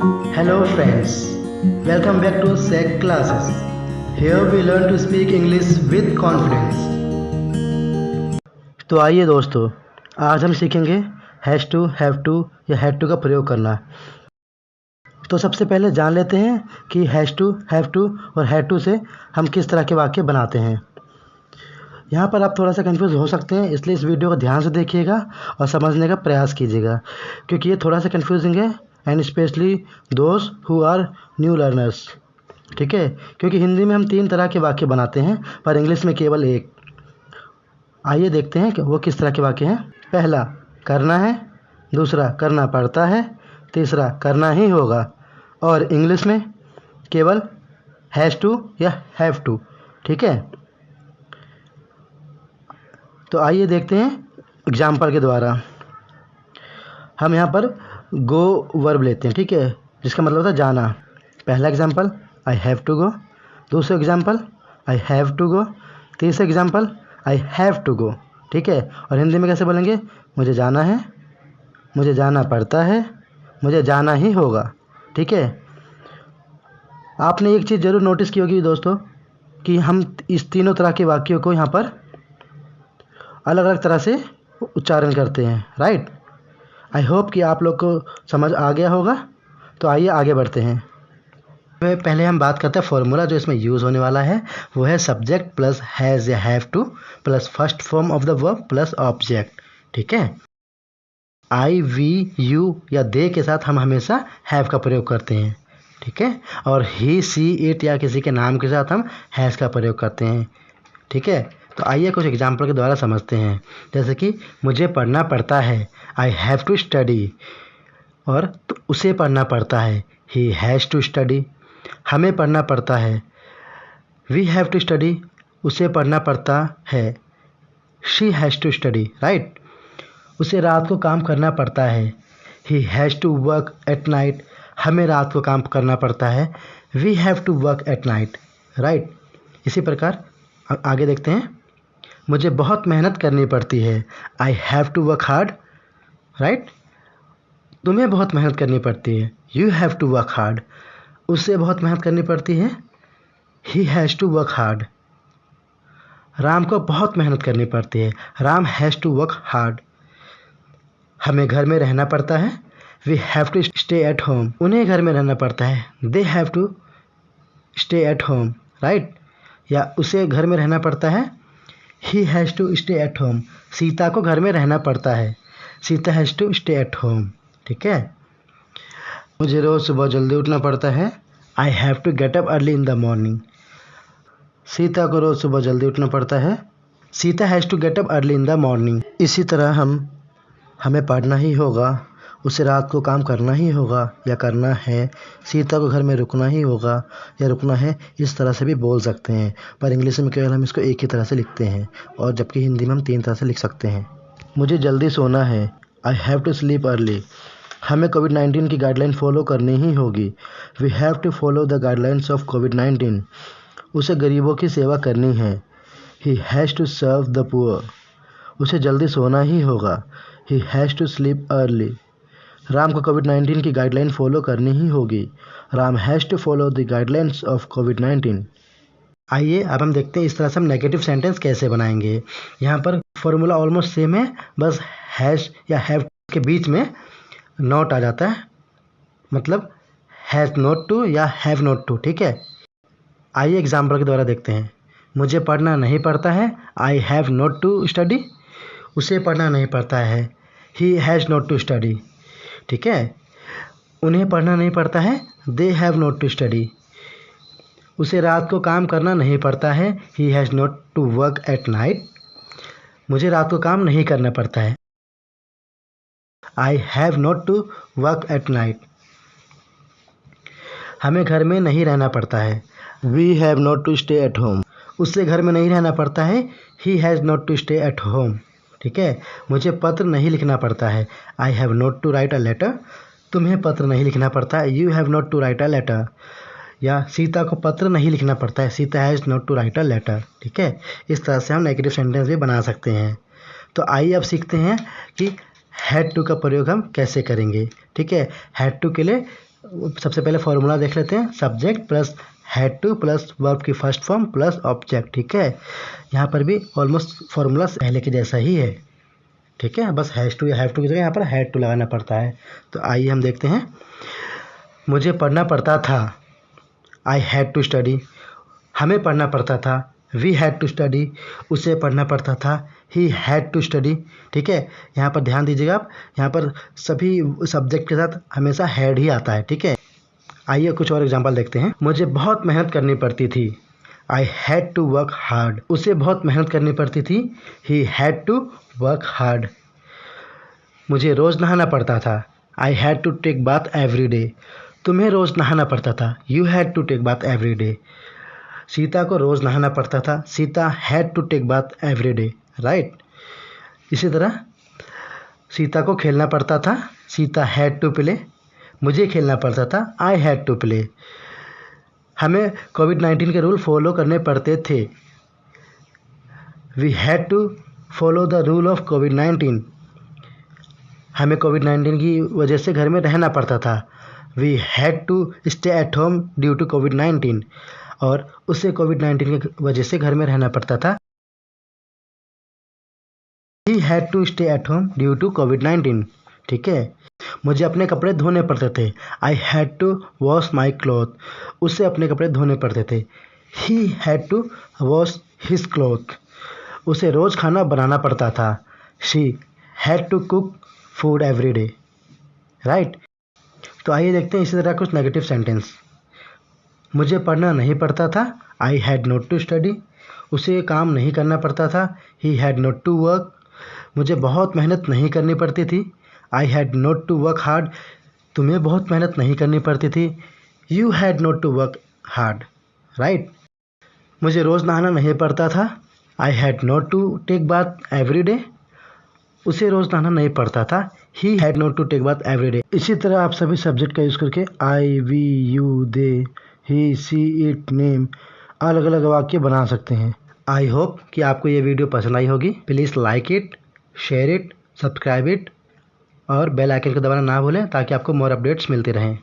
Hello friends, welcome back to SEC classes. Here we learn to speak English with confidence. तो आइए दोस्तों, आज हम सीखेंगे हैज़ टू, हैव टू या हैड टू का प्रयोग करना। तो सबसे पहले जान लेते हैं कि हैज़ टू, हैव टू और हैड टू से हम किस तरह के वाक्य बनाते हैं। यहाँ पर आप थोड़ा सा कंफ्यूज हो सकते हैं, इसलिए इस वीडियो को ध्यान से देखिएगा और समझने का प्रयास कीजिएगा, क्योंकि ये थोड़ा सा कंफ्यूजिंग है and specially those who are new learners. ठीक है, क्योंकि हिंदी में हम 3 तरह के वाक्य बनाते हैं पर इंग्लिश में केवल एक। आइए देखते हैं कि वो किस तरह के वाक्य हैं। पहला, करना है। दूसरा, करना पड़ता है। तीसरा, करना ही होगा। और इंग्लिश में केवल हैज़ टू या हैव टू। ठीक है, तो आइए देखते हैं एग्जाम्पल के द्वारा। हम यहाँ पर गो वर्ब लेते हैं, ठीक है, जिसका मतलब होता है जाना। पहला example, I have to go. दूसरा example, I have to go. तीसरा example, I have to go. ठीक है, और हिंदी में कैसे बोलेंगे? मुझे जाना है, मुझे जाना पड़ता है, मुझे जाना ही होगा। ठीक है, आपने एक चीज़ ज़रूर नोटिस की होगी दोस्तों कि हम इस तीनों तरह के वाक्यों को यहाँ पर अलग अलग तरह से उच्चारण करते हैं, राइट। आई होप कि आप लोग को समझ आ गया होगा। तो आइए आगे बढ़ते हैं। पहले हम बात करते हैं फॉर्मूला जो इसमें यूज़ होने वाला है। वो है सब्जेक्ट प्लस हैज़ या have two plus first form of the verb plus object. ठीक है, आई, वी, यू या दे के साथ हम हमेशा हैव का प्रयोग करते हैं। ठीक है, और ही, सी, इट या किसी के नाम के साथ हम हैज़ का प्रयोग करते हैं। ठीक है, तो आइए कुछ एग्जाम्पल के द्वारा समझते हैं। जैसे कि मुझे पढ़ना पड़ता है, आई हैव टू स्टडी। और तो उसे पढ़ना पड़ता है, ही हैज़ टू स्टडी। हमें पढ़ना पड़ता है, वी हैव टू स्टडी। उसे पढ़ना पड़ता है, she has to study, right. उसे रात को काम करना पड़ता है, he has to work at night. हमें रात को काम करना पड़ता है, we have to work at night, right. इसी प्रकार आगे देखते हैं। मुझे बहुत मेहनत करनी पड़ती है, I have to work hard, right. तुम्हें बहुत मेहनत करनी पड़ती है, you have to work hard. उससे बहुत मेहनत करनी पड़ती है, he has to work hard. Ram को बहुत मेहनत करनी पड़ती है, Ram has to work hard. हमें घर में रहना पड़ता है, we have to stay at home. उन्हें घर में रहना पड़ता है, they have to stay at home, right. या उसे घर में रहना पड़ता है, he has to stay at home. Sita को घर में रहना पड़ता है, Sita has to stay at home. ठीक है, मुझे रोज़ सुबह जल्दी उठना पड़ता है, I have to get up early in the morning. Sita को रोज़ सुबह जल्दी उठना पड़ता है, Sita has to get up early in the morning. इसी तरह हमें पढ़ना ही होगा, उसे रात को काम करना ही होगा या करना है, सीता को घर में रुकना ही होगा या रुकना है। इस तरह से भी बोल सकते हैं, पर इंग्लिश में केवल हम इसको एक ही तरह से लिखते हैं, और जबकि हिंदी में हम 3 तरह से लिख सकते हैं। मुझे जल्दी सोना है, I have to sleep early. हमें कोविड-19 की गाइडलाइन फॉलो करनी ही होगी, we have to follow the guidelines of कोविड-19। उसे गरीबों की सेवा करनी है, he has to serve the poor. उसे जल्दी सोना ही होगा, he has to sleep early. Ram को कोविड-19 की गाइडलाइन फॉलो करनी ही होगी, Ram has to follow the guidelines of कोविड-19। आइए अब हम देखते हैं इस तरह से हम नेगेटिव सेंटेंस कैसे बनाएंगे। यहाँ पर फॉर्मूला ऑलमोस्ट सेम है, बस हैज़ या हैव के बीच में नॉट आ जाता है, मतलब हैज़ नॉट टू या हैव नॉट टू। ठीक है, आइए एग्जाम्पल के द्वारा देखते हैं। मुझे पढ़ना नहीं पड़ता है, I have not to study. उसे पढ़ना नहीं पड़ता है, he has not to study. ठीक है, उन्हें पढ़ना नहीं पड़ता है, they have not to study. उसे रात को काम करना नहीं पड़ता है, he has not to work at night. मुझे रात को काम नहीं करना पड़ता है, I have not to work at night. हमें घर में नहीं रहना पड़ता है, we have not to stay at home. उससे घर में नहीं रहना पड़ता है, he has not to stay at home. ठीक है, मुझे पत्र नहीं लिखना पड़ता है, I have not to write a letter. तुम्हें पत्र नहीं लिखना पड़ता है, you have not to write a letter. या सीता को पत्र नहीं लिखना पड़ता है, Sita has not to write a letter. ठीक है, इस तरह से हम नेगेटिव सेंटेंस भी बना सकते हैं। तो आइए अब सीखते हैं कि हैड टू का प्रयोग हम कैसे करेंगे। ठीक है, हैड टू के लिए सबसे पहले फॉर्मूला देख लेते हैं, subject plus had two plus verb की फर्स्ट फॉर्म प्लस ऑब्जेक्ट। ठीक है, यहाँ पर भी ऑलमोस्ट फॉर्मूला पहले के जैसा ही है। ठीक है, बस हैज़ टू या हैव टू की जगह यहाँ पर हैड टू लगाना पड़ता है। तो आइए हम देखते हैं, मुझे पढ़ना पड़ता था, आई हैड टू स्टडी। हमें पढ़ना पड़ता था, वी हैड टू स्टडी। उसे पढ़ना पड़ता था, ही हैड टू स्टडी। ठीक है, यहाँ पर ध्यान दीजिएगा आप, यहाँ पर सभी सब्जेक्ट के साथ हमेशा हैड ही आता है। ठीक है, आइए कुछ और एग्जांपल देखते हैं। मुझे बहुत मेहनत करनी पड़ती थी, I had to work hard. उसे बहुत मेहनत करनी पड़ती थी, he had to work hard. मुझे रोज़ नहाना पड़ता था, I had to take bath every day. तुम्हें रोज़ नहाना पड़ता था, you had to take bath every day. Sita को रोज़ नहाना पड़ता था, Sita had to take bath every day. Right, इसी तरह सीता को खेलना पड़ता था, सीता हैड टू प्ले। मुझे खेलना पड़ता था, आई हैड टू प्ले। हमें कोविड-19 के रूल फॉलो करने पड़ते थे, we had to follow the rule of कोविड-19। हमें कोविड-19 की वजह से घर में रहना पड़ता था, we had to stay at home due to कोविड-19। और उसे कोविड-19 की वजह से घर में रहना पड़ता था, he had to stay at home due to कोविड-19। ठीक है, मुझे अपने कपड़े धोने पड़ते थे, I had to wash my cloth. उसे अपने कपड़े धोने पड़ते थे, he had to wash his cloth. उसे रोज़ खाना बनाना पड़ता था, she had to cook food every day. Right, तो आइए देखते हैं इसी तरह कुछ नेगेटिव सेंटेंस। मुझे पढ़ना नहीं पड़ता था, I had not to study. उसे काम नहीं करना पड़ता था, he had not to work. मुझे बहुत मेहनत नहीं करनी पड़ती थी, I had not to work hard. तुम्हें बहुत मेहनत नहीं करनी पड़ती थी, you had not to work hard. Right, मुझे रोज़ नहाना नहीं पड़ता था, I had not to take bath every day. उसे रोज़ नहाना नहीं पड़ता था, he had not to take bath every day. इसी तरह आप सभी सब्जेक्ट का यूज़ करके I, we, you, they, he, she, it, name अलग अलग वाक्य बना सकते हैं। आई होप कि आपको ये वीडियो पसंद आई होगी। Please like it, share it, subscribe it और बेल आइकन को दबाना ना भूलें ताकि आपको मोर अपडेट्स मिलते रहें।